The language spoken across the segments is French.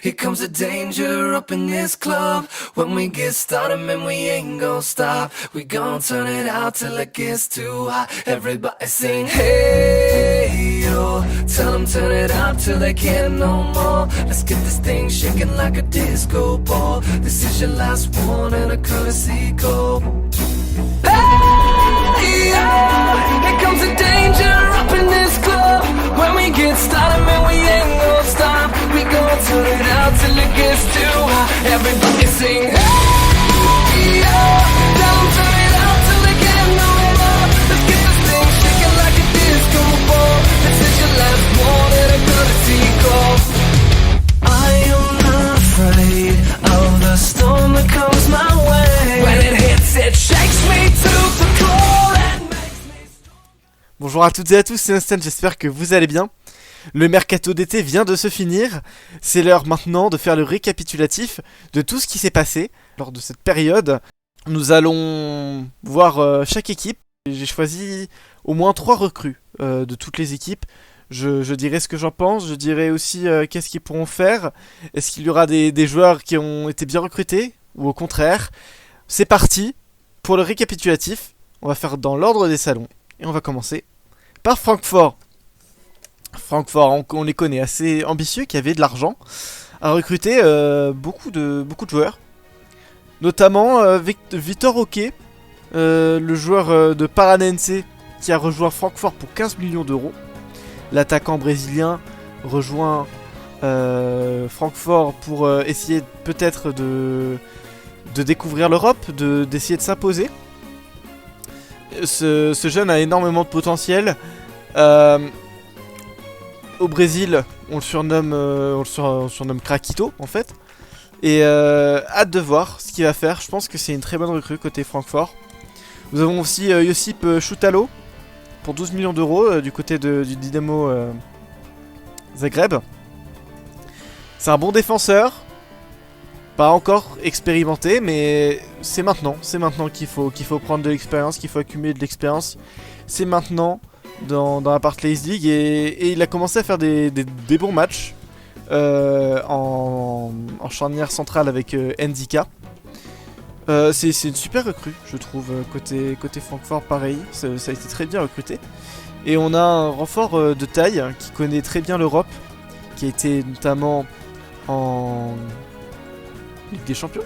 Here comes the danger up in this club. When we get started, man, we ain't gon' stop. We gon' turn it out till it gets too hot. Everybody sing, hey, yo. Tell them turn it up till they can't no more. Let's get this thing shaking like a disco ball. This is your last one and a courtesy call. Hey, yo. Here comes the danger up in this club. When we get started, man, we ain't gon' stop. We gon' turn it out till it gets too hot. Everybody sing, hey, yo. Tell them turn it out till they can't no more. Let's get this thing shaking like a disco ball. This is your last one and a courtesy call. I am not afraid of the storm that comes my way. When it hits, it shakes me to the core and makes me strong. Bonjour à toutes et à tous, c'est Instant, j'espère que vous allez bien. Le mercato d'été vient de se finir, c'est l'heure maintenant de faire le récapitulatif de tout ce qui s'est passé lors de cette période. Nous allons voir chaque équipe. J'ai choisi au moins 3 recrues de toutes les équipes. Je dirai ce que j'en pense, je dirai aussi qu'est-ce qu'ils pourront faire. Est-ce qu'il y aura des joueurs qui ont été bien recrutés ou au contraire. C'est parti pour le récapitulatif. On va faire dans l'ordre des salons et on va commencer par Francfort. Francfort, on les connaît, assez ambitieux, qui avait de l'argent, a recruté beaucoup de joueurs, notamment Vitor Roque, le joueur de Paranense qui a rejoint Francfort pour 15 millions d'euros. L'attaquant brésilien rejoint Francfort pour essayer peut-être de découvrir l'Europe, d'essayer de s'imposer. Ce jeune a énormément de potentiel. Au Brésil, on le surnomme Craquito en fait. Et hâte de voir ce qu'il va faire. Je pense que c'est une très bonne recrue côté Francfort. Nous avons aussi Josip Choutalo pour 12 millions d'euros du côté du Dynamo Zagreb. C'est un bon défenseur. Pas encore expérimenté, mais c'est maintenant qu'il faut prendre de l'expérience, qu'il faut accumuler de l'expérience. C'est maintenant dans la Barclays League et il a commencé à faire des bons matchs en charnière centrale avec Ndika. C'est une super recrue, je trouve, côté Francfort, pareil, ça a été très bien recruté. Et on a un renfort de taille qui connaît très bien l'Europe, qui a été notamment en Ligue des Champions.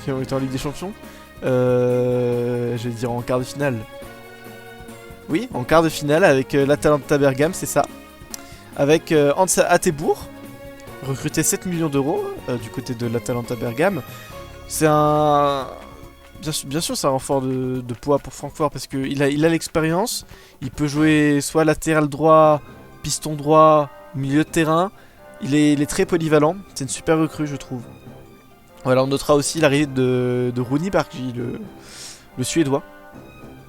Qui ont été en Ligue des Champions. Je vais dire en quart de finale. Oui, en quart de finale avec l'Atalanta Bergame, c'est ça. Avec Hans Attebourg, recruté 7 millions d'euros du côté de l'Atalanta Bergame. C'est un... Bien sûr, c'est un renfort de poids pour Francfort parce qu'il a l'expérience. Il peut jouer soit latéral droit, piston droit, milieu de terrain. Il est très polyvalent. C'est une super recrue, je trouve. Voilà, on notera aussi l'arrivée de Rooney Bargi, le Suédois,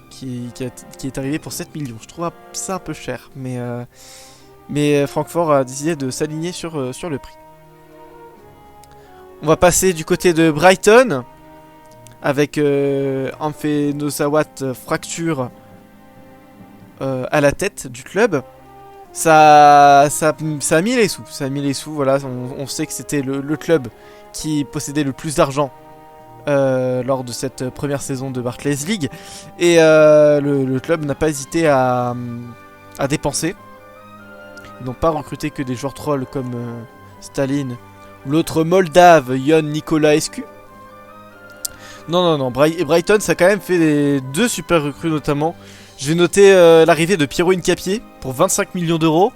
qui est arrivé pour 7 millions. Je trouve ça un peu cher, mais Francfort a décidé de s'aligner sur le prix. On va passer du côté de Brighton, avec Anfe Nosawat, fracture à la tête du club. Ça a mis les sous, voilà, on sait que c'était le club qui possédait le plus d'argent lors de cette première saison de Barclays League. Et le club n'a pas hésité à dépenser. Ils n'ont pas recruté que des joueurs trolls comme Stalin, l'autre Moldave, Ion Nicolaescu. Non, Brighton, ça a quand même fait 2 super recrues notamment. Je vais noter l'arrivée de Piero Hincapié pour 25 millions d'euros,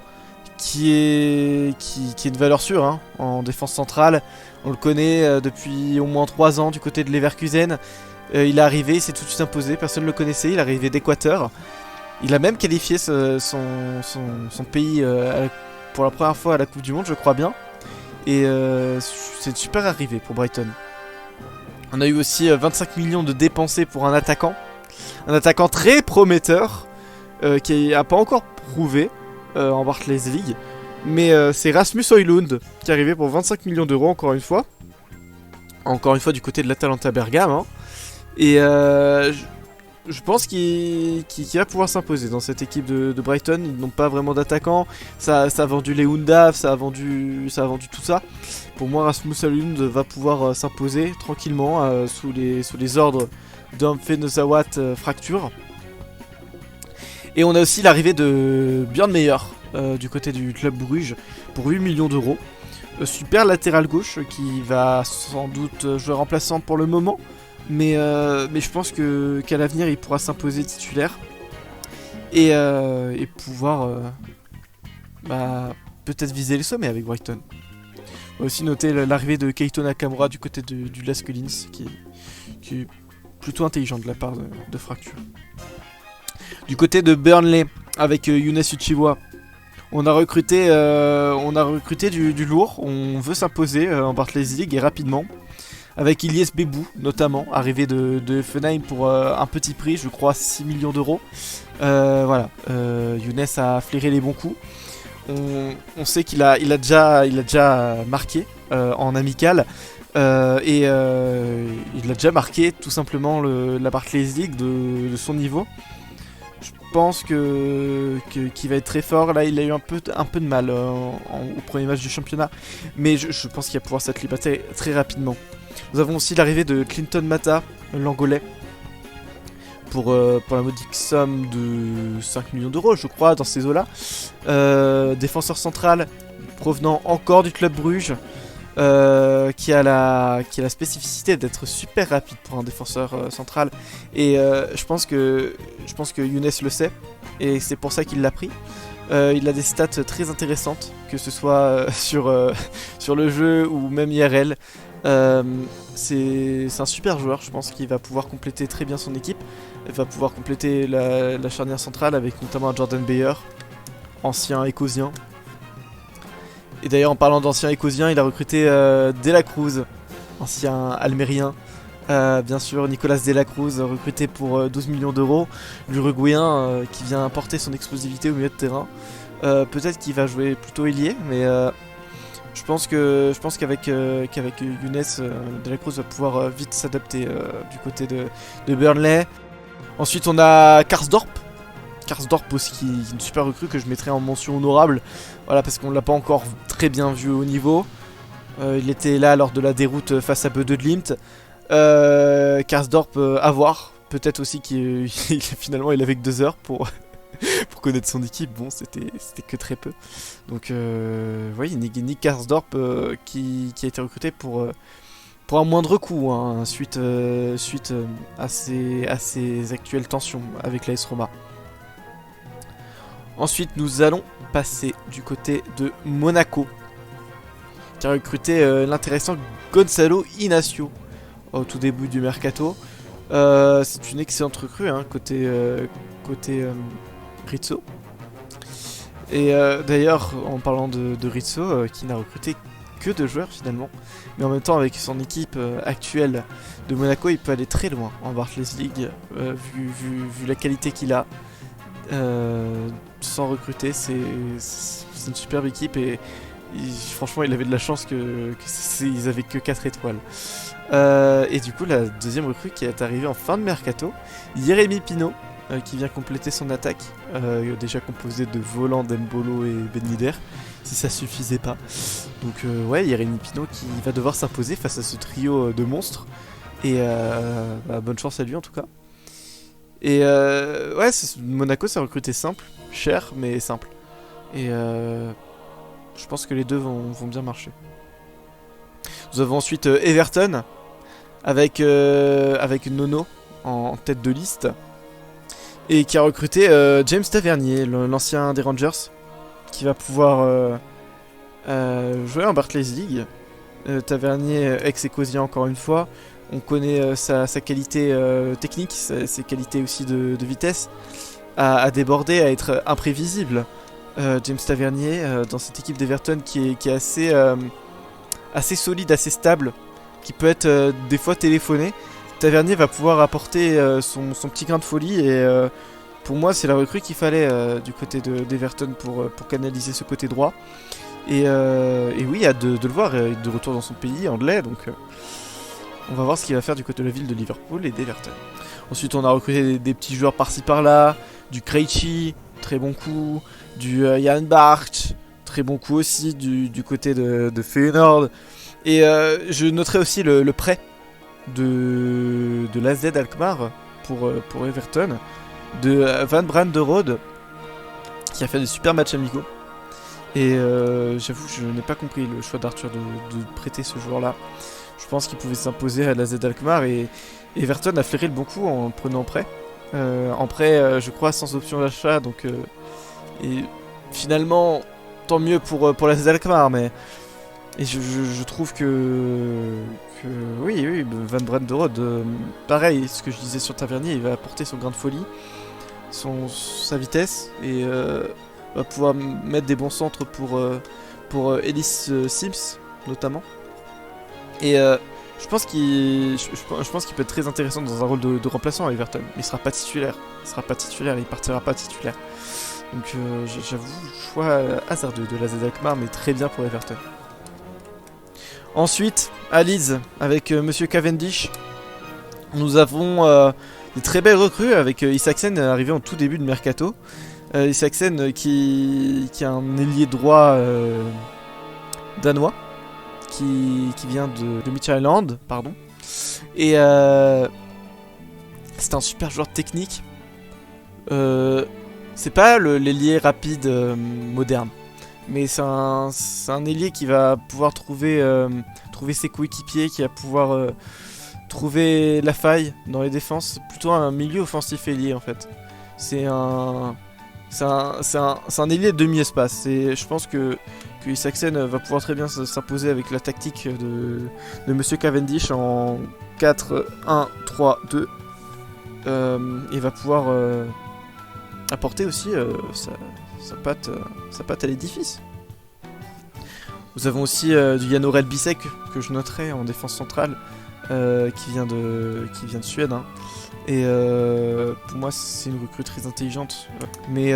qui est une valeur sûre hein, en défense centrale. On le connaît depuis au moins 3 ans du côté de Leverkusen. Il est arrivé, il s'est tout de suite imposé, personne ne le connaissait, il est arrivé d'Équateur. Il a même qualifié son pays pour la première fois à la Coupe du Monde, je crois bien. Et c'est une super arrivée pour Brighton. On a eu aussi 25 millions de dépensés pour un attaquant. Un attaquant très prometteur, qui n'a pas encore prouvé en Barclays League. Mais c'est Rasmus Højlund qui est arrivé pour 25 millions d'euros encore une fois. Encore une fois du côté de l'Atalanta Bergame. Hein. Et je pense qu'il va pouvoir s'imposer dans cette équipe de Brighton. Ils n'ont pas vraiment d'attaquants. Ça a vendu les Undav, ça a vendu tout ça. Pour moi, Rasmus Højlund va pouvoir s'imposer tranquillement sous les ordres d'Amfe Nosawat Fracture. Et on a aussi l'arrivée de Björn Meyer du côté du club Bruges pour 8 millions d'euros. Super latéral gauche qui va sans doute jouer remplaçant pour le moment. Mais je pense qu'à l'avenir il pourra s'imposer titulaire et pouvoir peut-être viser les sommets avec Brighton. On va aussi noter l'arrivée de Keito Nakamura du côté du Lask Linz qui est plutôt intelligent de la part de Fracture. Du côté de Burnley avec Younes Uchiwa, on a recruté du lourd. On veut s'imposer en Barclays League et rapidement. Avec Ilyes Bebou notamment, arrivé de Fenheim pour un petit prix, je crois 6 millions d'euros. Voilà, Younes a flairé les bons coups. On sait qu'il a déjà marqué en amical. Il a déjà marqué tout simplement la Barclays League de son niveau. Je pense qu'il va être très fort. Là, il a eu un peu de mal au premier match du championnat. Mais je pense qu'il va pouvoir s'acclimater très rapidement. Nous avons aussi l'arrivée de Clinton Mata, l'Angolais, pour la modique somme de 5 millions d'euros, je crois, dans ces eaux-là. Défenseur central, provenant encore du club Bruges, qui a la spécificité d'être super rapide pour un défenseur central. Et je pense que Younes le sait, et c'est pour ça qu'il l'a pris. Il a des stats très intéressantes, que ce soit sur le jeu ou même IRL. C'est un super joueur, je pense qu'il va pouvoir compléter très bien son équipe. Il va pouvoir compléter la charnière centrale avec notamment Jordan Beyer, ancien écosien. Et d'ailleurs en parlant d'ancien écosien, il a recruté De La Cruz, ancien almérien. Bien sûr, Nicolas De La Cruz, recruté pour 12 millions d'euros. L'Uruguayen qui vient porter son explosivité au milieu de terrain. Peut-être qu'il va jouer plutôt ailier, mais je pense qu'avec Younes, De La Cruz va pouvoir vite s'adapter du côté de Burnley. Ensuite, on a Karsdorp. Karsdorp aussi, qui est une super recrue que je mettrai en mention honorable. Voilà, parce qu'on ne l'a pas encore très bien vu au niveau. Il était là lors de la déroute face à Bode Glimt. Karsdorp à voir. Peut-être aussi qu'il finalement il avait que 2 heures pour connaître son équipe. Bon, c'était que très peu. Donc oui, Nick Karsdorp qui a été recruté pour un moindre coût, hein, suite à ces actuelles tensions avec l'AS Roma. Ensuite, nous allons passer du côté de Monaco, qui a recruté l'intéressant Gonzalo Inacio au tout début du mercato. C'est une excellente recrue, hein, côté Rizzo. Et d'ailleurs, en parlant de Rizzo, qui n'a recruté que 2 joueurs finalement, mais en même temps avec son équipe actuelle de Monaco, il peut aller très loin en Barclays League, vu la qualité qu'il a. Sans recruter, c'est une superbe équipe et franchement il avait de la chance qu'ils avaient que 4 étoiles. Et du coup la deuxième recrue qui est arrivée en fin de mercato, Jérémy Pino, qui vient compléter son attaque, déjà composée de Voland, Dembolo et Ben Yedder, si ça suffisait pas. Donc ouais, Jérémy Pino qui va devoir s'imposer face à ce trio de monstres, et bonne chance à lui en tout cas. Et ouais, Monaco c'est recruté simple, cher mais simple. Et je pense que les deux vont bien marcher. Nous avons ensuite Everton avec Nono en tête de liste, et qui a recruté James Tavernier, l'ancien des Rangers, qui va pouvoir jouer en Barclays League. Tavernier, ex-écosien encore une fois. On connaît sa qualité technique, ses qualités aussi de vitesse, à déborder, à être imprévisible. James Tavernier, dans cette équipe d'Everton qui est assez solide, assez stable, qui peut être des fois téléphoné. Tavernier va pouvoir apporter son petit grain de folie, et pour moi c'est la recrue qu'il fallait du côté d'Everton pour canaliser ce côté droit. Et oui, hâte de le voir, de retour dans son pays anglais, donc On va voir ce qu'il va faire du côté de la ville de Liverpool et d'Everton. Ensuite, on a recruté des petits joueurs par-ci par-là, du Krejci, très bon coup, du Jan Bart, très bon coup aussi du côté de Feyenoord. Et je noterai aussi le prêt de l'AZ Alkmaar pour Everton, de Van Branderode, qui a fait des super matchs amicaux. Et j'avoue, je n'ai pas compris le choix d'Arthur de prêter ce joueur-là. Je pense qu'il pouvait s'imposer à l'AZ Alkmaar et Everton a flairé le bon coup en le prenant en prêt. Je crois, sans option d'achat. Donc, et finalement, tant mieux pour l'AZ Alkmaar. Mais et je trouve que oui, Van Branderode, pareil, ce que je disais sur Tavernier, il va apporter son grain de folie, sa vitesse et va pouvoir mettre des bons centres pour Ellis Sims notamment. Et je pense qu'il peut être très intéressant dans un rôle de remplaçant à Everton. Il sera pas titulaire, il partira pas titulaire. Donc j'avoue, choix hasardeux de l'AZ Alkmaar, mais très bien pour Everton. Ensuite, à Leeds, avec Monsieur Cavendish, nous avons des très belles recrues avec Isaksen arrivé en tout début de mercato. Isaksen qui a un ailier droit danois qui vient de Midtjylland, pardon. Et c'est un super joueur technique. C'est pas l'ailier rapide moderne, mais c'est un ailier qui va pouvoir trouver ses coéquipiers, qui va pouvoir trouver la faille dans les défenses. C'est plutôt un milieu offensif ailier en fait. C'est un ailier de demi-espace. Et je pense que Isaksen va pouvoir très bien s'imposer avec la tactique de Monsieur Cavendish en 4-1-3-2. Et va pouvoir apporter aussi sa patte à l'édifice. Nous avons aussi du Jan Orel Bisek que je noterai en défense centrale, qui vient de Suède. Hein. Et pour moi c'est une recrue très intelligente. Mais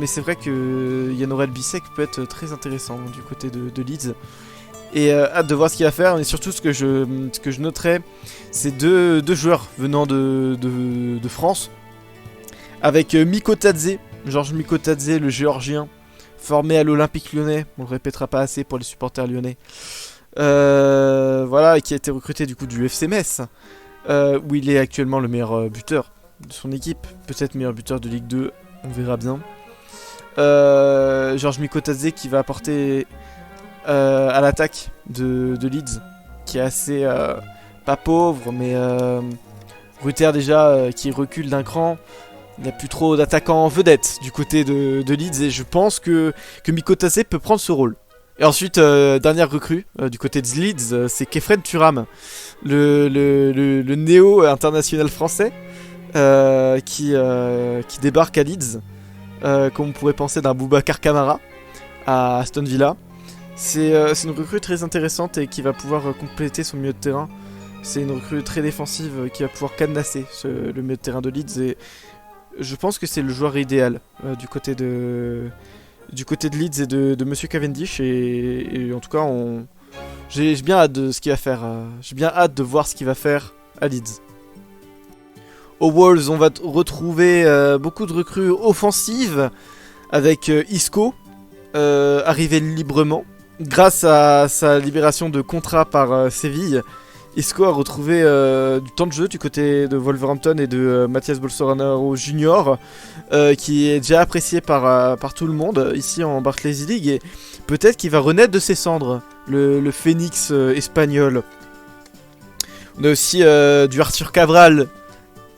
c'est vrai que Jan Orel Bisek peut être très intéressant du côté de Leeds. Et hâte de voir ce qu'il va faire. Mais surtout ce que je noterai, c'est deux joueurs venant de France. Avec Mikotadze, Georges Mikotadze, le géorgien, formé à l'Olympique Lyonnais. On le répétera pas assez pour les supporters lyonnais. Voilà, et qui a été recruté du coup du FC Metz. Où il est actuellement le meilleur buteur de son équipe, peut-être meilleur buteur de Ligue 2, on verra bien. Georges Mikotadze qui va apporter à l'attaque de Leeds, qui est assez pas pauvre, mais Rutter déjà qui recule d'un cran. Il n'y a plus trop d'attaquants en vedette du côté de Leeds et je pense que Mikotadze peut prendre ce rôle. Et ensuite, dernière recrue du côté de Leeds, c'est Kefren Turam, le néo-international français qui débarque à Leeds, comme on pourrait penser d'un Boubacar Kamara à Aston Villa. C'est une recrue très intéressante et qui va pouvoir compléter son milieu de terrain. C'est une recrue très défensive qui va pouvoir cadenasser le milieu de terrain de Leeds et je pense que c'est le joueur idéal du côté de Leeds et de Monsieur Cavendish et en tout cas j'ai bien hâte de ce qu'il va faire. J'ai bien hâte de voir ce qu'il va faire à Leeds. Aux Wolves, on va retrouver beaucoup de recrues offensives avec Isco arrivé librement grâce à sa libération de contrat par Séville. Isco a retrouvé du temps de jeu du côté de Wolverhampton et de Mathias Bolsonaro Jr. Qui est déjà apprécié par tout le monde ici en Barclays League et peut-être qu'il va renaître de ses cendres, le phénix espagnol. On a aussi du Arthur Cabral,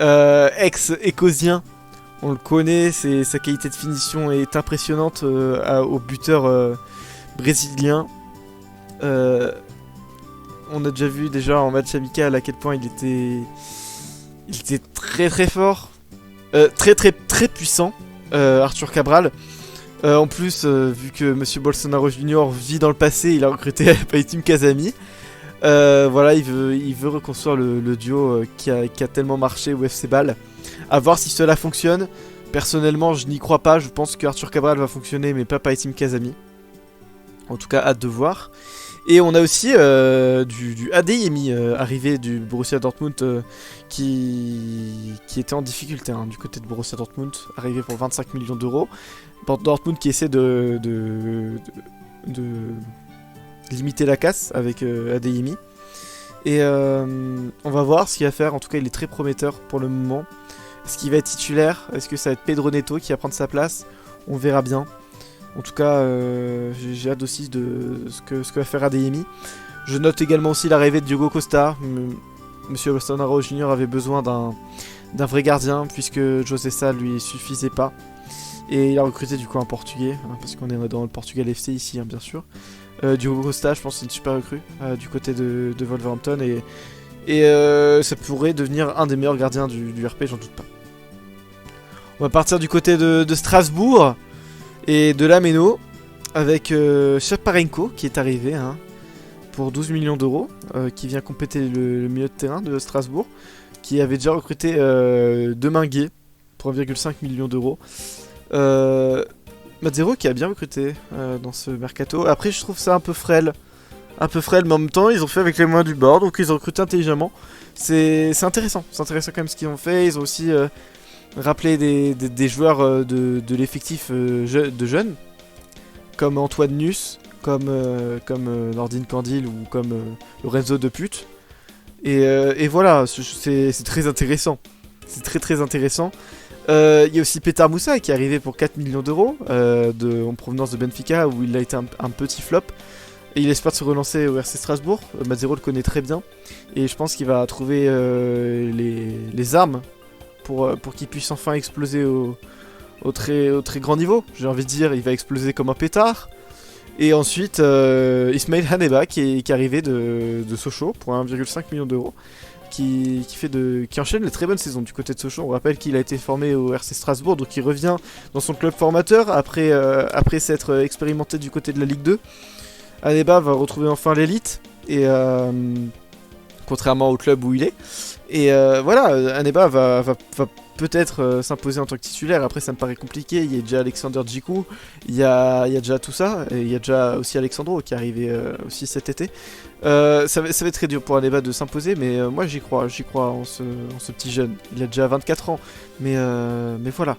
ex-écosien. On le connaît, sa qualité de finition est impressionnante au buteur brésilien. On a déjà vu en match amical à quel point il était très très fort, très très très puissant, Arthur Cabral. En plus, vu que Monsieur Bolsonaro Jr. vit dans le passé, il a recruté Paitim Kazami. Voilà, il veut reconstruire le duo qui a tellement marché au FC Bâle. A voir si cela fonctionne. Personnellement, je n'y crois pas. Je pense que Arthur Cabral va fonctionner, mais pas Paitim Kazami. En tout cas, hâte de voir. Et on a aussi du Adeyemi arrivé du Borussia Dortmund qui était en difficulté du côté de Borussia Dortmund, arrivé pour 25 millions d'euros. Dortmund qui essaie de limiter la casse avec Adeyemi. Et on va voir ce qu'il va faire. En tout cas, il est très prometteur pour le moment. Est-ce qu'il va être titulaire? Est-ce que ça va être Pedro Neto qui va prendre sa place? On verra bien. En tout cas, j'ai hâte aussi de ce que va faire Adeyemi. Je note également aussi l'arrivée de Diogo Costa. Monsieur Bolsonaro Junior avait besoin d'un vrai gardien puisque José Sá lui suffisait pas. Et il a recruté du coup un Portugais, parce qu'on est dans le Portugal FC ici, bien sûr. Diogo Costa, je pense que c'est une super recrue du côté de Wolverhampton. Et ça pourrait devenir un des meilleurs gardiens du RP, j'en doute pas. On va partir du côté de Strasbourg et de Lameno avec Shaparenko qui est arrivé pour 12 millions d'euros, qui vient compléter le milieu de terrain de Strasbourg, qui avait déjà recruté Deminguet pour 1,5 million d'euros. Mazzero qui a bien recruté dans ce mercato. Après, je trouve ça un peu frêle, mais en même temps, ils ont fait avec les moyens du bord, donc ils ont recruté intelligemment. C'est intéressant quand même ce qu'ils ont fait. Ils ont aussi rappelé des joueurs de l'effectif de jeunes, comme Antoine Nuss, comme Nordine Candil ou comme Lorenzo de Pute. Et voilà, c'est très intéressant. C'est très intéressant. Il y a aussi Petar Moussa qui est arrivé pour 4 millions d'euros en provenance de Benfica, où il a été un petit flop. Et il espère se relancer au RC Strasbourg. Mazzero le connaît très bien. Et je pense qu'il va trouver les armes pour qu'il puisse enfin exploser au très grand niveau. J'ai envie de dire, il va exploser comme un pétard. Et ensuite, Ismail Haneba qui est arrivé de Sochaux pour 1,5 million d'euros. Qui enchaîne les très bonnes saisons du côté de Sochaux. On rappelle qu'il a été formé au RC Strasbourg, donc il revient dans son club formateur après s'être expérimenté du côté de la Ligue 2. Haneba va retrouver enfin l'élite, et contrairement au club où il est. Et voilà, Haneba va peut-être s'imposer en tant que titulaire. Après, ça me paraît compliqué. Il y a déjà Alexander Djikou, il y a déjà tout ça, et il y a déjà aussi Alexandro qui est arrivé aussi cet été. Ça va être très dur pour Haneba de s'imposer, mais moi j'y crois en ce petit jeune. Il a déjà 24 ans, mais voilà,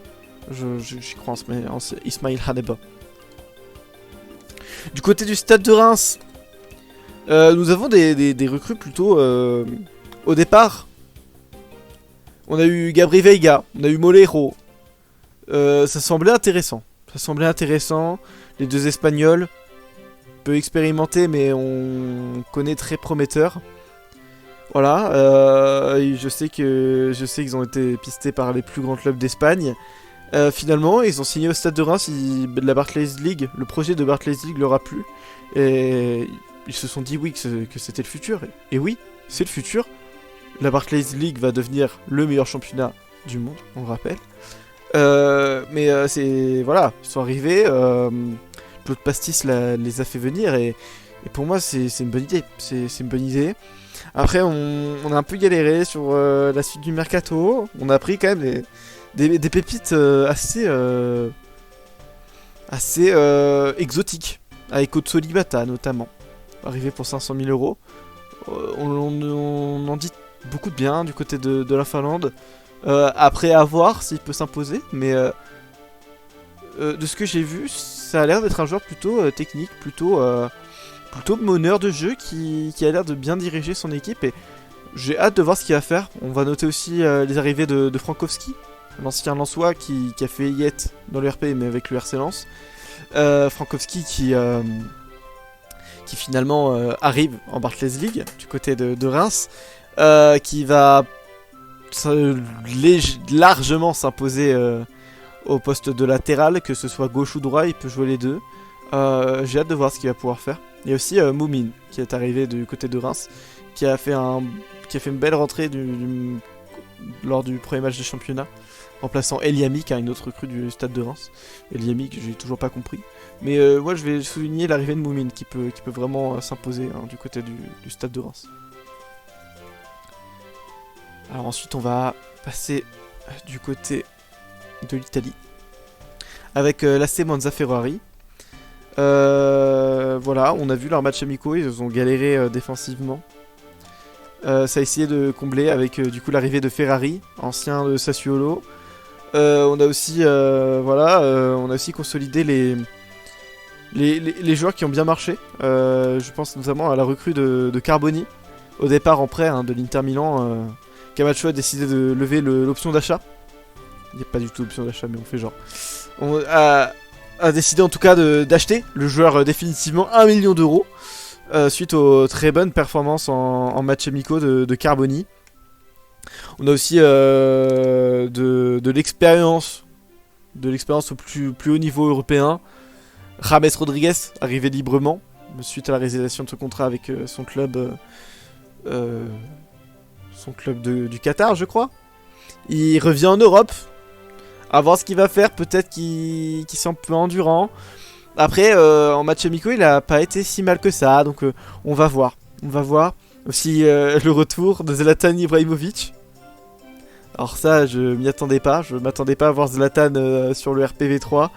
j'y crois en Ismail Haneba. Du côté du Stade de Reims, nous avons des recrues plutôt au départ. On a eu Gabri Veiga, on a eu Molero. Ça semblait intéressant. Les deux Espagnols, peu expérimentés, mais on connaît très prometteurs. Voilà. Je sais qu'ils ont été pistés par les plus grands clubs d'Espagne. Finalement, ils ont signé au Stade de Reims. La Barclays League, le projet de Barclays League leur a plu. Et ils se sont dit oui que c'était le futur. Et oui, c'est le futur. La Barclays League va devenir le meilleur championnat du monde, on le rappelle. Mais voilà, ils sont arrivés. Claude Pastis les a fait venir et pour moi c'est une bonne idée. C'est une bonne idée. Après, on a un peu galéré sur la suite du mercato. On a pris quand même des pépites assez exotiques, avec Otso Libata notamment, arrivé pour 500 000 euros. On en dit beaucoup de bien du côté de la Finlande. Après, à voir s'il peut s'imposer, mais de ce que j'ai vu, ça a l'air d'être un joueur plutôt technique, plutôt meneur de jeu qui a l'air de bien diriger son équipe, et j'ai hâte de voir ce qu'il va faire. On va noter aussi les arrivées de Frankowski, l'ancien Lensois qui a fait Yet dans le RP mais avec le RC Lens. Frankowski qui finalement arrive en Barclays League du côté de Reims, qui va largement s'imposer au poste de latéral, que ce soit gauche ou droit, il peut jouer les deux. J'ai hâte de voir ce qu'il va pouvoir faire. Il y a aussi Moumine qui est arrivé du côté de Reims, qui a fait une belle rentrée lors du premier match de championnat, remplaçant Eliami, qui a une autre recrue du Stade de Reims. Eliami que j'ai toujours pas compris. Mais moi je vais souligner l'arrivée de Moumine qui peut vraiment s'imposer du côté du Stade de Reims. Alors ensuite on va passer du côté de l'Italie avec l'AC Monza Ferrari. Voilà, on a vu leurs matchs amicaux, ils ont galéré défensivement. Ça a essayé de combler avec du coup l'arrivée de Ferrari, ancien de Sassuolo. On a aussi on a aussi consolidé les joueurs qui ont bien marché. Je pense notamment à la recrue de Carboni, au départ en prêt de l'Inter Milan. Camacho a décidé de lever l'option d'achat. Il n'y a pas du tout d'option d'achat, mais on fait genre. On a décidé en tout cas d'acheter le joueur définitivement 1 million d'euros. Suite aux très bonnes performances en match amicaux de Carboni. On a aussi de l'expérience au plus haut niveau européen. James Rodriguez, arrivé librement, suite à la résiliation de son contrat avec son club du Qatar, je crois. Il revient en Europe, à voir ce qu'il va faire, peut-être qu'il semble peu endurant. Après, en match amicaux, il a pas été si mal que ça, donc on va voir. On va voir aussi le retour de Zlatan Ibrahimovic. Alors ça, je m'y attendais pas. Je m'attendais pas à voir Zlatan sur le RPV3.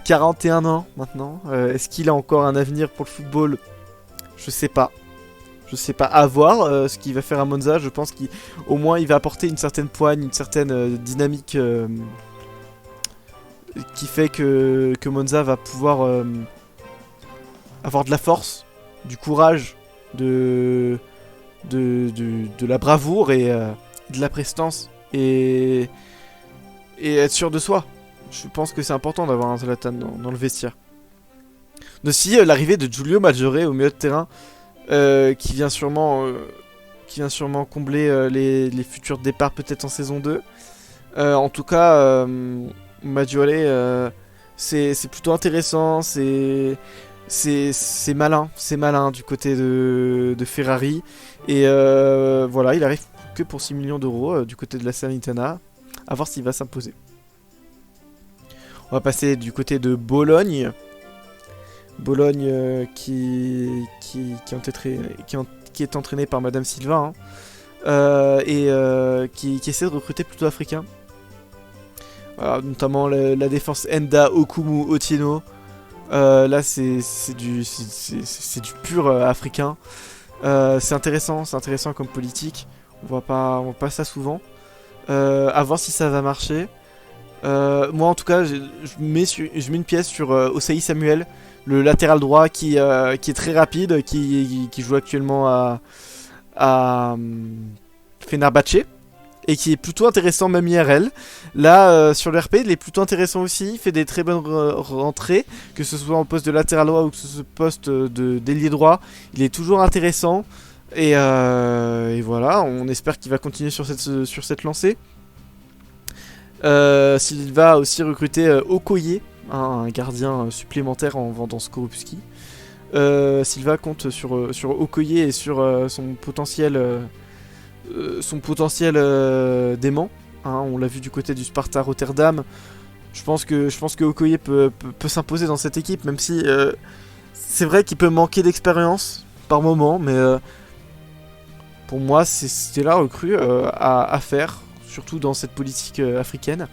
41 ans maintenant. Est-ce qu'il a encore un avenir pour le football? Je sais pas. Je sais pas. À voir ce qu'il va faire à Monza. Je pense qu'au moins il va apporter une certaine poigne, une certaine dynamique qui fait que Monza va pouvoir avoir de la force, du courage, de la bravoure et de la prestance et être sûr de soi. Je pense que c'est important d'avoir un Zlatan dans le vestiaire. Aussi, l'arrivée de Giulio Maggiore au milieu de terrain qui vient sûrement combler les futurs départs peut-être en saison 2. En tout cas, Maggiore, c'est plutôt intéressant, c'est malin du côté de Ferrari. Et voilà, il arrive que pour 6 millions d'euros du côté de la Salernitana. À voir s'il va s'imposer. On va passer du côté de Bologne. Bologne qui est entraîné par Madame Silva et qui essaie de recruter plutôt africain. Notamment la défense Enda, Okumu, Otieno. Là c'est du pur africain. C'est intéressant comme politique. On voit pas ça souvent. À voir si ça va marcher. Moi en tout cas je mets une pièce sur Osayi Samuel, le latéral droit qui est très rapide, qui joue actuellement à Fenerbahçe et qui est plutôt intéressant même IRL. Là sur le RP il est plutôt intéressant aussi, il fait des très bonnes rentrées, que ce soit en poste de latéral droit ou que ce soit poste d'ailier droit, il est toujours intéressant et voilà, on espère qu'il va continuer sur cette lancée. S'il va aussi recruter Okoye, un gardien supplémentaire en vendant Skorupski. Silva compte sur Okoye et sur son potentiel d'aimant. On l'a vu du côté du Sparta Rotterdam. Je pense que Okoye peut s'imposer dans cette équipe, même si c'est vrai qu'il peut manquer d'expérience par moment, mais pour moi c'était la recrue à faire, surtout dans cette politique africaine.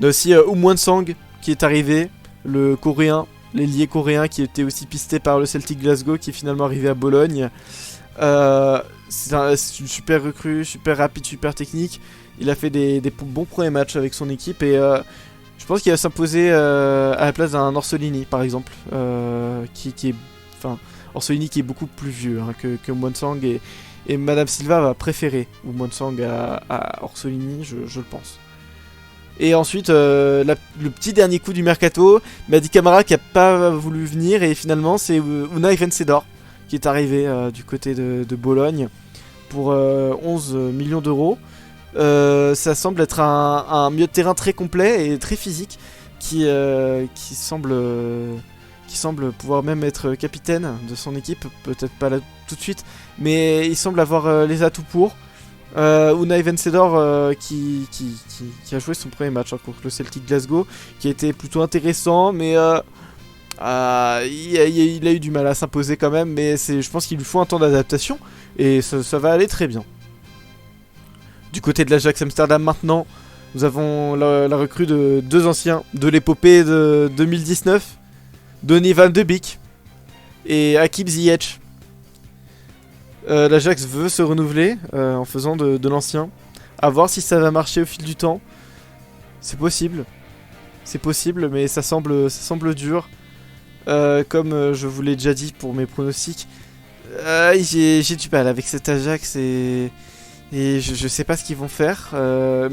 On a aussi Oumwan Sang qui est arrivé, le coréen, l'ailier coréen qui était aussi pisté par le Celtic Glasgow, qui est finalement arrivé à Bologne. C'est une super recrue, super rapide, super technique. Il a fait des bons premiers matchs avec son équipe et je pense qu'il va s'imposer à la place d'un Orsolini par exemple, Orsolini qui est beaucoup plus vieux que Oumwan Sang et Madame Silva va préférer Oumwan Sang à Orsolini, je le pense. Et ensuite, le petit dernier coup du mercato, Mady Camara qui a pas voulu venir et finalement c'est Unai Vencedor qui est arrivé du côté de Bologne pour 11 millions d'euros. Ça semble être un milieu de terrain très complet et très physique qui semble pouvoir même être capitaine de son équipe, peut-être pas là tout de suite, mais il semble avoir les atouts pour. Unai Vencedor qui a joué son premier match contre le Celtic Glasgow, qui a été plutôt intéressant, mais il a eu du mal à s'imposer quand même, mais je pense qu'il lui faut un temps d'adaptation et ça va aller très bien. Du côté de l'Ajax Amsterdam maintenant, nous avons la recrue de deux anciens de l'épopée de 2019, Donny van de Beek et Hakim Ziyech. L'Ajax veut se renouveler en faisant de l'ancien. À voir si ça va marcher au fil du temps. C'est possible. C'est possible, mais ça semble dur. Comme je vous l'ai déjà dit pour mes pronostics, j'ai du mal avec cet Ajax et je sais pas ce qu'ils vont faire.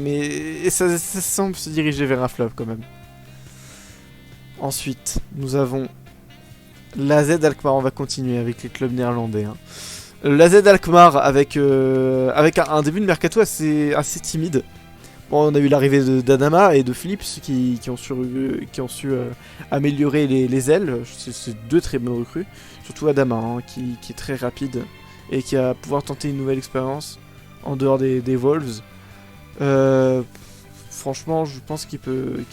Mais ça semble se diriger vers un flop quand même. Ensuite, nous avons l'AZ Alkmaar. On va continuer avec les clubs néerlandais. Hein. L'AZ Alkmaar avec un début de mercato assez timide. Bon, on a eu l'arrivée d'Adama et de Phillips qui ont su améliorer les ailes. C'est deux très bonnes recrues. Surtout Adama hein, qui est très rapide et qui va pouvoir tenter une nouvelle expérience en dehors des Wolves. Franchement, je pense qu'il peut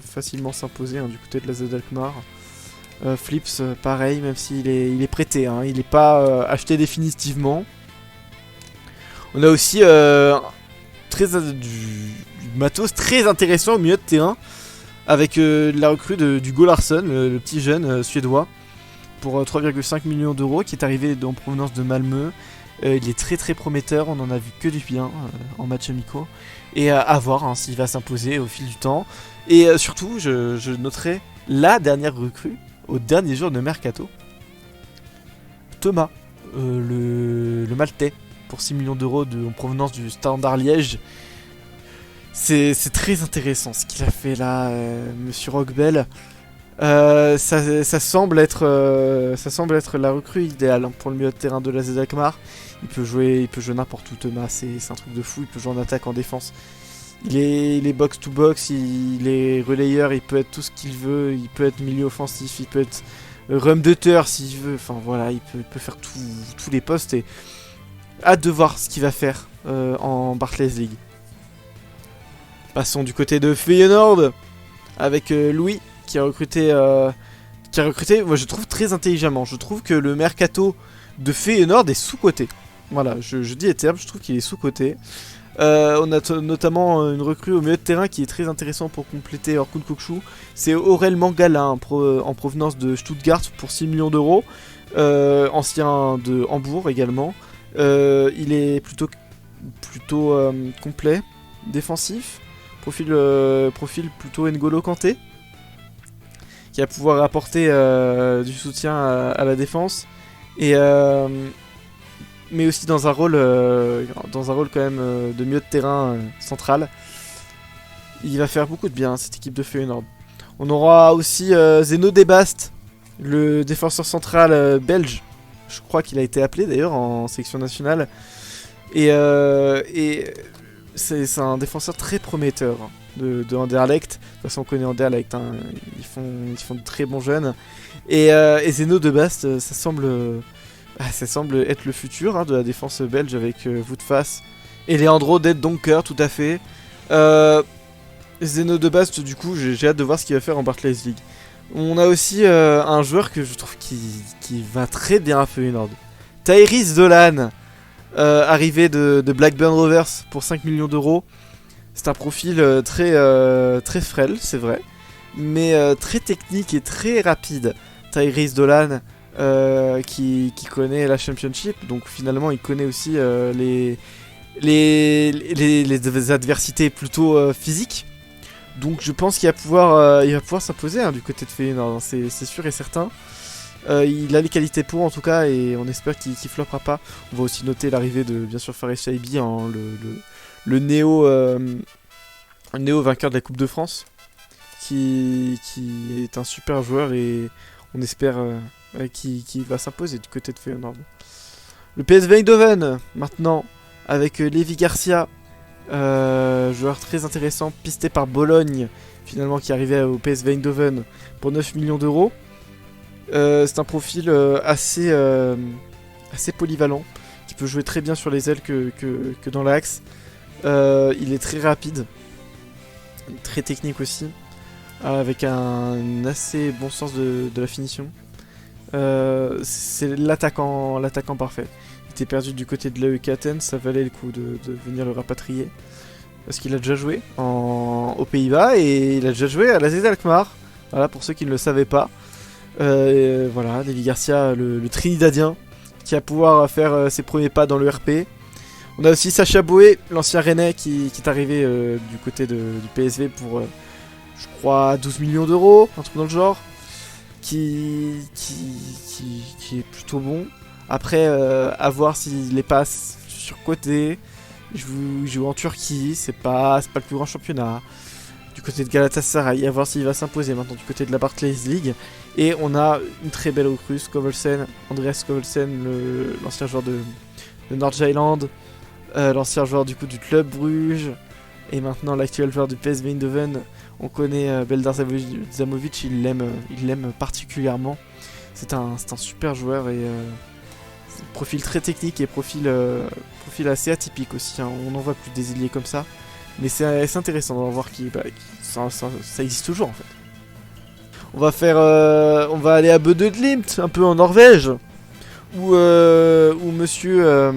facilement s'imposer hein, du côté de l'AZ Alkmaar. Phillips, pareil, même s'il est prêté. Hein, il n'est pas acheté définitivement. On a aussi du matos très intéressant au milieu de terrain avec la recrue d'Hugo Larsson, le petit jeune suédois, pour 3,5 millions d'euros qui est arrivé en provenance de Malmö. Il est très très prometteur, on en a vu que du bien en match amicaux et à voir hein, s'il va s'imposer au fil du temps. Et surtout, je noterai la dernière recrue au dernier jour de mercato, Thomas, le Maltais, pour 6 millions d'euros en provenance du Standard Liège. C'est très intéressant ce qu'il a fait là, Monsieur Roquebel. Ça semble être la recrue idéale hein, pour le milieu de terrain de l'AZ Alkmaar. Il peut jouer n'importe où Thomas, c'est un truc de fou. Il peut jouer en attaque, en défense. Il est box to box, il est relayeur, il peut être tout ce qu'il veut. Il peut être milieu offensif, il peut être rumdeuter s'il veut. Enfin voilà, il peut faire tous les postes et hâte de voir ce qu'il va faire en Barclays League. Passons du côté de Feyenoord avec Louis qui a recruté, moi je trouve très intelligemment. Je trouve que le mercato de Feyenoord est sous-coté. Voilà, je dis les termes, je trouve qu'il est sous-coté. On a notamment une recrue au milieu de terrain qui est très intéressant pour compléter Orkun Kökçü. C'est Aurel Mangala en provenance de Stuttgart pour 6 millions d'euros. Ancien de Hambourg également. Il est plutôt complet, défensif. Profil plutôt N'Golo Kanté, qui va pouvoir apporter du soutien à la défense et mais aussi dans un rôle quand même de milieu de terrain central. Il va faire beaucoup de bien cette équipe de Feyenoord. On aura aussi Zeno De Bast, le défenseur central belge. Je crois qu'il a été appelé d'ailleurs en sélection nationale et c'est un défenseur très prometteur de Anderlecht. De toute façon, on connaît Anderlecht, hein. Ils font de très bons jeunes. Et Zeno De Bast, ça semble être le futur hein, de la défense belge avec Wout Faes et Leandro Den Donker, tout à fait. Zeno De Bast, du coup, j'ai hâte de voir ce qu'il va faire en Barclays League. On a aussi un joueur que je trouve qui va très bien à Feyenoord. Tyrese Dolan. Arrivé de Blackburn Rovers pour 5 millions d'euros. C'est un profil très frêle, c'est vrai, mais très technique et très rapide. Tyrese Dolan qui connaît la Championship, donc finalement il connaît aussi les adversités plutôt physiques. Donc je pense qu'il va pouvoir s'imposer hein, du côté de Feyenoord, c'est sûr et certain. Il a les qualités pour en tout cas et on espère qu'il floppera pas. On va aussi noter l'arrivée de bien sûr Fares Shaibi, hein, le néo vainqueur de la Coupe de France qui est un super joueur et on espère qu'il va s'imposer du côté de Feyenoord. Le PSV Eindhoven maintenant avec Levi Garcia, joueur très intéressant pisté par Bologne finalement qui arrivait au PSV Eindhoven pour 9 millions d'euros. C'est un profil assez polyvalent qui peut jouer très bien sur les ailes que dans l'axe. Il est très rapide, très technique aussi, avec un assez bon sens de la finition. C'est l'attaquant parfait. Il était perdu du côté de l'AEK Athènes, ça valait le coup de venir le rapatrier parce qu'il a déjà joué aux Pays-Bas et il a déjà joué à l'AZ Alkmaar. Voilà pour ceux qui ne le savaient pas. Voilà, Levi Garcia, le Trinidadien, qui va pouvoir faire ses premiers pas dans le RP. On a aussi Sacha Boey, l'ancien Rennais, qui est arrivé du côté du PSV pour, je crois, 12 millions d'euros, un truc dans le genre, qui est plutôt bon. Après, à voir s'il est pas surcoté. Il joue en Turquie, c'est pas le plus grand championnat. Du côté de Galatasaray, à voir s'il va s'imposer maintenant du côté de la Barclays League. Et on a une très belle recrue, Skovlsen, Andreas Skovlsen, l'ancien joueur de Nordjylland, l'ancien joueur du coup du Club Bruges, et maintenant l'actuel joueur du PSV Eindhoven. On connaît Beldar Zamovic, il l'aime particulièrement. C'est un super joueur et profil très technique et profil assez atypique aussi. Hein. On n'en voit plus des ailiers comme ça. Mais c'est intéressant de voir ça existe toujours en fait. On va aller à Bodø Glimt, un peu en Norvège, où monsieur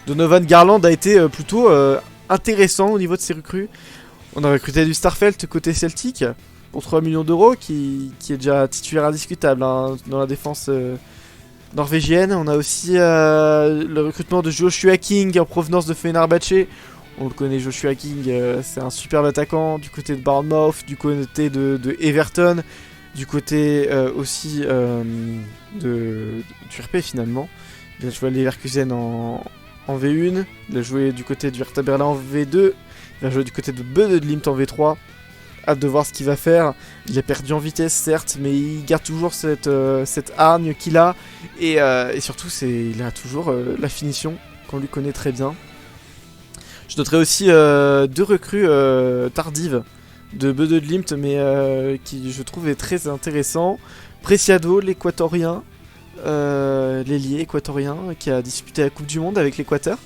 Donovan Garland a été plutôt intéressant au niveau de ses recrues. On a recruté du Starfelt côté Celtic pour 3 millions d'euros, qui est déjà titulaire indiscutable hein, dans la défense norvégienne. On a aussi le recrutement de Joshua King en provenance de Fenerbahçe. On le connaît, Joshua King, c'est un superbe attaquant du côté de Bournemouth, du côté de Everton, du côté aussi du RP finalement. Il a joué à Leverkusen en V1, il a joué du côté du Hertha Berlin en V2, il a joué du côté de Bodø Glimt en V3. Hâte de voir ce qu'il va faire. Il a perdu en vitesse certes, mais il garde toujours cette hargne qu'il a, et surtout il a toujours la finition qu'on lui connaît très bien. Je noterai aussi 2 recrues tardives de Bodø Glimt, mais qui je trouve est très intéressant. Preciado, l'équatorien, l'ailier équatorien qui a disputé la Coupe du Monde avec l'Équateur.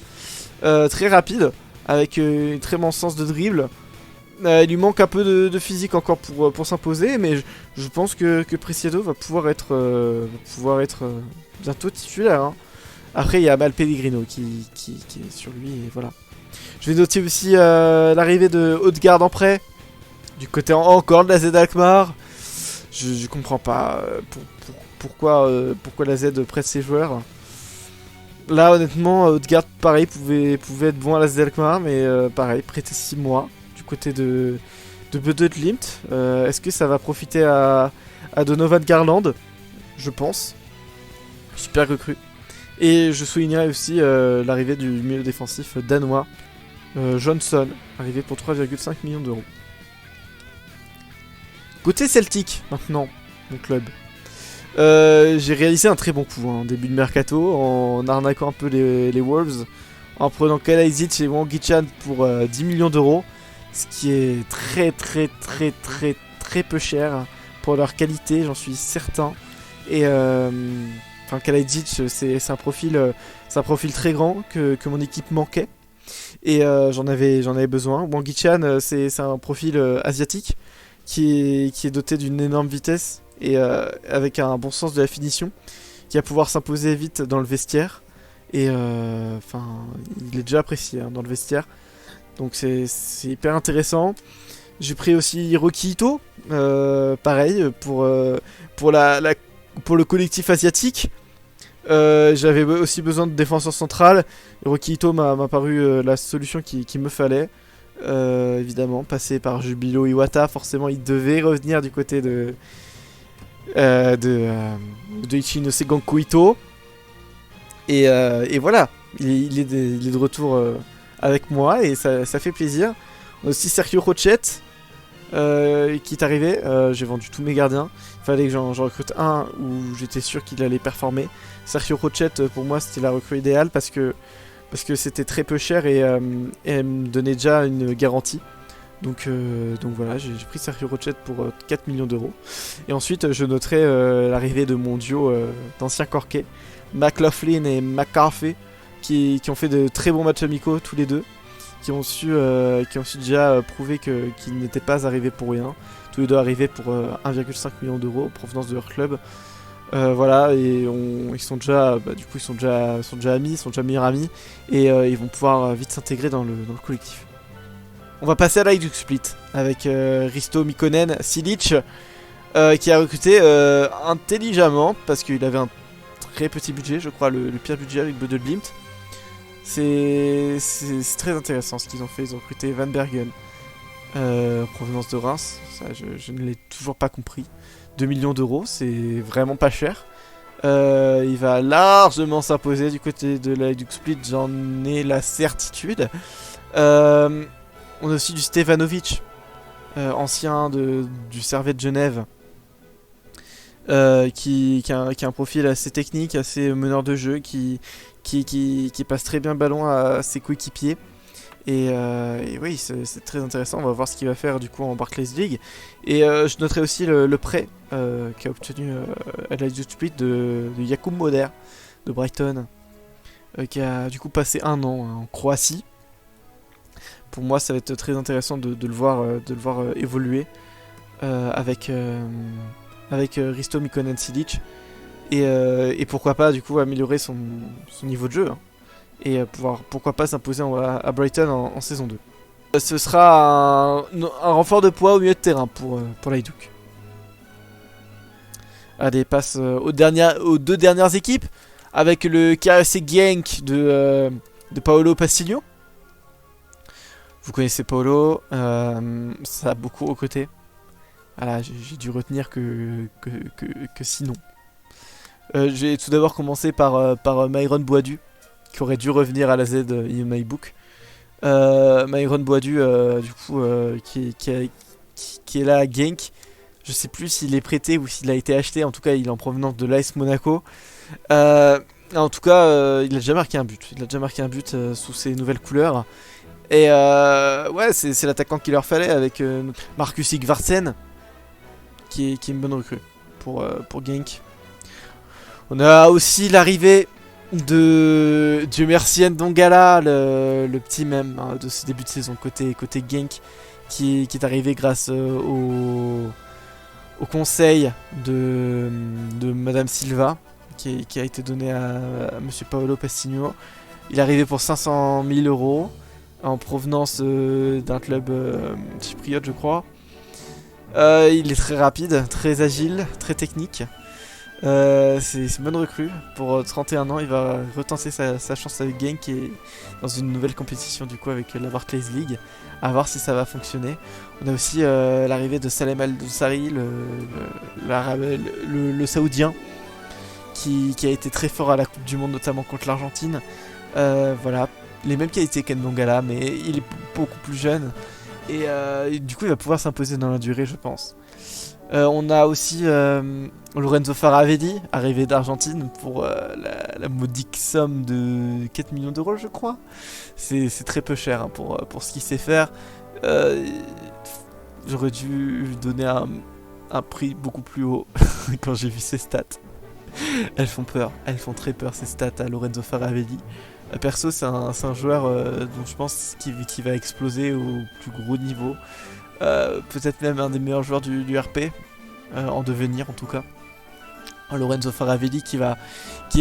Très rapide, avec un très bon sens de dribble. Il lui manque un peu de physique encore pour s'imposer, mais je pense que Preciado va pouvoir être bientôt titulaire. Hein. Après, il y a Mal Pellegrino qui est sur lui, et voilà. Je vais noter aussi l'arrivée de Odegaard en prêt, du côté encore de la Z Alkmaar. Je comprends pas pourquoi la Z prête ses joueurs. Là, honnêtement, Odegaard, pareil, pouvait être bon à la Z Alkmaar, mais pareil, prêté 6 mois du côté de Bodø Glimt. Est-ce que ça va profiter à Donovan Garland? Je pense. Super recrue. Et je soulignerai aussi l'arrivée du milieu défensif danois, Johnson, arrivé pour 3,5 millions d'euros. Côté Celtic, maintenant, mon club. J'ai réalisé un très bon coup en début de mercato, en arnaquant un peu les Wolves, en prenant Kalajdzic et Wangichan pour 10 millions d'euros, ce qui est très peu cher pour leur qualité, j'en suis certain. Et Kalajdzic, c'est un profil très grand que mon équipe manquait. Et j'en avais besoin. Wangichan, c'est un profil asiatique qui est doté d'une énorme vitesse et avec un bon sens de la finition, qui va pouvoir s'imposer vite dans le vestiaire. Et il est déjà apprécié hein, dans le vestiaire. Donc c'est hyper intéressant. J'ai pris aussi Hiroki Ito, pareil, pour le collectif asiatique. J'avais aussi besoin de défenseur central. Hiroki Ito m'a paru la solution qu'il me fallait. Évidemment, passé par Jubilo Iwata, forcément il devait revenir du côté de Ichinose Ganko Ito. Et voilà, il est de retour avec moi et ça fait plaisir. On a aussi Sergio Rochet qui est arrivé. J'ai vendu tous mes gardiens. Il fallait que j'en recrute un où j'étais sûr qu'il allait performer. Sergio Rochet, pour moi, c'était la recrue idéale parce que c'était très peu cher et elle me donnait déjà une garantie. Donc voilà, j'ai pris Sergio Rochet pour 4 millions d'euros. Et ensuite, je noterai l'arrivée de mon duo d'anciens Corquais, McLaughlin et McCarthy, qui ont fait de très bons matchs amicaux tous les deux, qui ont su déjà prouver qu'ils n'étaient pas arrivés pour rien. Tous les deux arrivés pour 1,5 million d'euros en provenance de leur club. Voilà, et ils sont déjà amis, ils sont déjà meilleurs amis, et ils vont pouvoir vite s'intégrer dans le collectif. On va passer à l'Hajduk Split avec Risto Mikkonen, Silic. qui a recruté intelligemment, parce qu'il avait un très petit budget, je crois, le pire budget avec Bodø Glimt. C'est très intéressant ce qu'ils ont fait. Ils ont recruté Van Bergen, provenance de Reims. Ça, je ne l'ai toujours pas compris. 2 millions d'euros, c'est vraiment pas cher. Il va largement s'imposer du côté de la Hajduk Split, j'en ai la certitude. On a aussi du Stevanovic, ancien du Servette de Genève, qui a un profil assez technique, assez meneur de jeu, qui passe très bien le ballon à ses coéquipiers. Et oui, c'est très intéressant. On va voir ce qu'il va faire du coup en Barclays League. Et je noterai aussi le prêt qu'a obtenu à la Hajduk Split de Jakub Moder de Brighton, qui a du coup passé 1 an en Croatie. Pour moi, ça va être très intéressant de le voir évoluer avec Risto Mikkonen Silic. Et pourquoi pas du coup améliorer son niveau de jeu, hein. Et pourquoi pas s'imposer à Brighton en saison 2. Ce sera un renfort de poids au milieu de terrain pour l'Hajduk. Allez, passe aux 2 dernières équipes, avec le KFC Genk de Paolo Passinho. Vous connaissez Paolo, ça a beaucoup recruté. Voilà, j'ai dû retenir que sinon. J'ai tout d'abord commencé par Myron Boadu, qui aurait dû revenir à la Z in my book. Myron Boadu, du coup, qui est là à Genk. Je sais plus s'il est prêté ou s'il a été acheté. En tout cas, il est en provenance de l'AS Monaco. En tout cas, il a déjà marqué un but. Il a déjà marqué un but sous ses nouvelles couleurs. Et ouais, c'est l'attaquant qu'il leur fallait avec Marcus Igvartsen, qui est une bonne recrue pour Genk. On a aussi l'arrivée de Dieu merci Ndongala, le petit même de ce début de saison côté Genk, qui est arrivé grâce au conseil de Madame Silva, qui a été donné à Monsieur Paolo Passinho. Il est arrivé pour 500 000 € en provenance d'un club chypriote, je crois. Il est très rapide, très agile, très technique. C'est une bonne recrue. Pour 31 ans, il va retenter sa chance avec Genk et dans une nouvelle compétition du coup avec la Barclays League. À voir si ça va fonctionner. On a aussi l'arrivée de Salem Al-Doussari, le Saoudien, qui a été très fort à la Coupe du Monde, notamment contre l'Argentine. Voilà, les mêmes qualités qu'Ndongala, mais il est beaucoup plus jeune. Et du coup, il va pouvoir s'imposer dans la durée, je pense. On a aussi Lorenzo Faravelli, arrivé d'Argentine pour la modique somme de 4 millions d'euros, je crois. C'est très peu cher hein, pour ce qu'il sait faire. J'aurais dû lui donner un prix beaucoup plus haut quand j'ai vu ses stats. Elles font peur, elles font très peur ces stats à Lorenzo Faravelli. Perso, c'est un joueur dont je pense qu'il va exploser au plus gros niveau. Peut-être même un des meilleurs joueurs du RP, en devenir en tout cas. Lorenzo Faravelli qui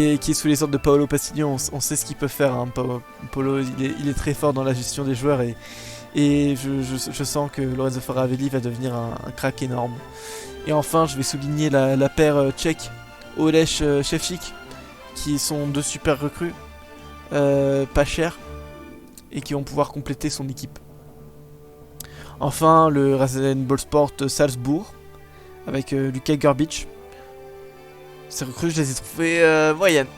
est sous les ordres de Paolo Passinho, on sait ce qu'il peut faire. Hein. Paolo, il est très fort dans la gestion des joueurs et je sens que Lorenzo Faravelli va devenir un crack énorme. Et enfin, je vais souligner la paire tchèque Olech Shevchik, qui sont 2 super recrues, pas chers, et qui vont pouvoir compléter son équipe. Enfin, le Rasenballsport Salzbourg, avec Luka Grbić. Ces recrues, je les ai trouvées moyennes.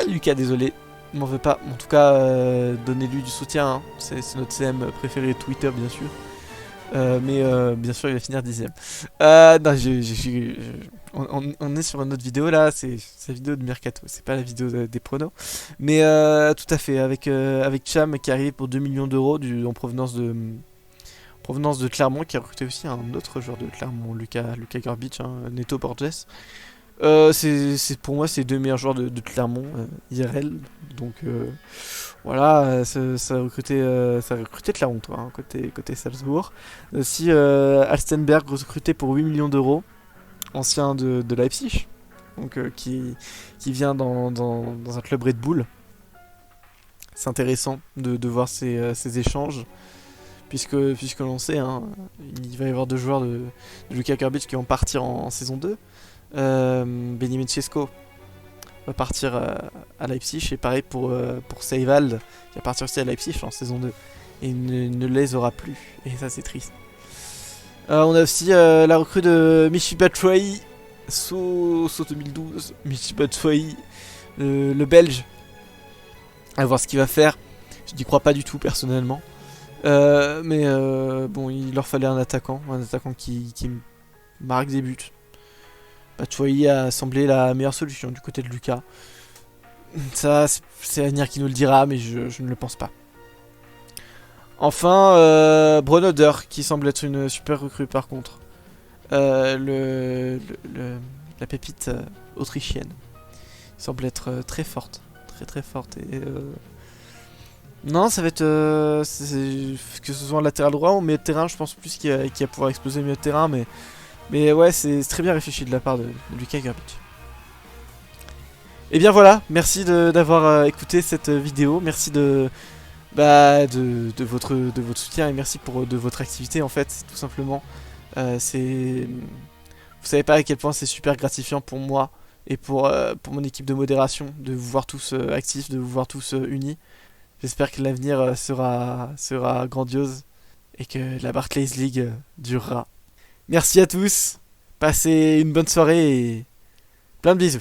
Lucas, désolé, m'en veux pas. En tout cas, donnez-lui du soutien. Hein. C'est notre CM préféré de Twitter, bien sûr. Mais bien sûr, il va finir 10ème. Non, on est sur une autre vidéo là. C'est la vidéo de Mercato. C'est pas la vidéo des pronos. Mais tout à fait, avec Cham qui arrive pour 2 millions d'euros en provenance de Clermont, qui a recruté aussi un autre joueur de Clermont, Luka Grbić, hein, Neto Borges. Pour moi, c'est les 2 meilleurs joueurs de Clermont, IRL. Donc voilà, ça a recruté Clermont, toi, hein, côté Salzbourg. Aussi Alstenberg, recruté pour 8 millions d'euros, ancien de Leipzig, donc qui vient dans un club Red Bull. C'est intéressant de voir ces échanges, puisque l'on sait, hein, il va y avoir 2 joueurs de Luka Garbage qui vont partir en saison 2. Benjamin Sesko va partir à Leipzig, et pareil pour Seiwald qui va partir aussi à Leipzig en saison 2. Et il ne les aura plus, et ça c'est triste. On a aussi la recrue de Michy Batshuayi, saut 2012, Michy Batshuayi, le Belge. À voir ce qu'il va faire. Je n'y crois pas du tout personnellement. Mais bon, il leur fallait un attaquant qui marque des buts. Batshuayi a semblé la meilleure solution du côté de Lucas. Ça, c'est Anir qui nous le dira, mais je ne le pense pas. Enfin, Brunner, qui semble être une super recrue par contre. La pépite autrichienne. Il semble être très forte. Très forte. Et, non, ça va être... que ce soit en latéral droit ou milieu de terrain, je pense plus qu'il va pouvoir exploser le milieu de terrain. Mais ouais, c'est très bien réfléchi de la part de Luka Garbage. Et bien voilà, merci d'avoir écouté cette vidéo. Merci de votre soutien, et merci de votre activité en fait, tout simplement. Vous savez pas à quel point c'est super gratifiant pour moi et pour mon équipe de modération de vous voir tous actifs, de vous voir tous unis. J'espère que l'avenir sera grandiose et que la Barclays League durera. Merci à tous, passez une bonne soirée et plein de bisous.